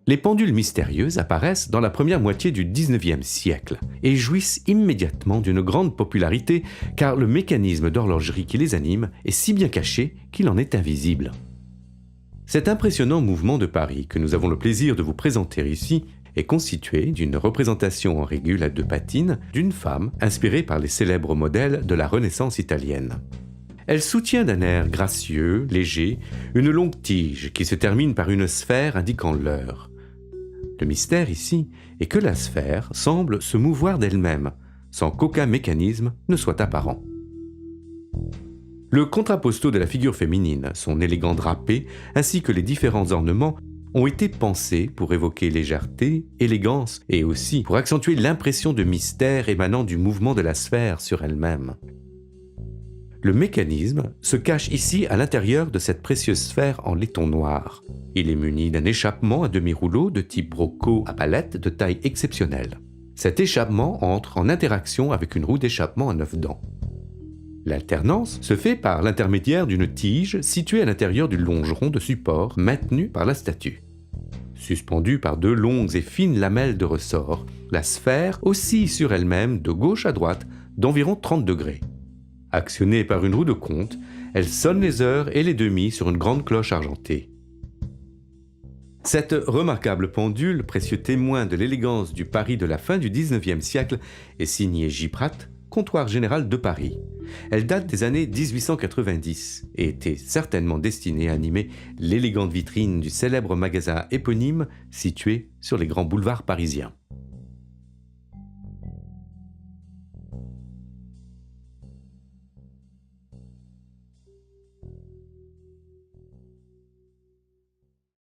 Les pendules mystérieuses apparaissent dans la première moitié du XIXe siècle et jouissent immédiatement d'une grande popularité car le mécanisme d'horlogerie qui les anime est si bien caché qu'il en est invisible. Cet impressionnant mouvement de Paris que nous avons le plaisir de vous présenter ici est constitué d'une représentation en régule à 2 patines d'une femme inspirée par les célèbres modèles de la Renaissance italienne. Elle soutient d'un air gracieux, léger, une longue tige qui se termine par une sphère indiquant l'heure. Le mystère ici est que la sphère semble se mouvoir d'elle-même, sans qu'aucun mécanisme ne soit apparent. Le contrapposto de la figure féminine, son élégant drapé, ainsi que les différents ornements ont été pensés pour évoquer légèreté, élégance et aussi pour accentuer l'impression de mystère émanant du mouvement de la sphère sur elle-même. Le mécanisme se cache ici à l'intérieur de cette précieuse sphère en laiton noir. Il est muni d'un échappement à demi-rouleau de type broco à palette de taille exceptionnelle. Cet échappement entre en interaction avec une roue d'échappement à 9 dents. L'alternance se fait par l'intermédiaire d'une tige située à l'intérieur du longeron de support maintenu par la statue. Suspendue par 2 longues et fines lamelles de ressort, la sphère oscille sur elle-même de gauche à droite d'environ 30 degrés. Actionnée par une roue de compte, elle sonne les heures et les demie sur une grande cloche argentée. Cette remarquable pendule, précieux témoin de l'élégance du Paris de la fin du XIXe siècle, est signée J. Pratt, comptoir général de Paris. Elle date des années 1890 et était certainement destinée à animer l'élégante vitrine du célèbre magasin éponyme situé sur les grands boulevards parisiens.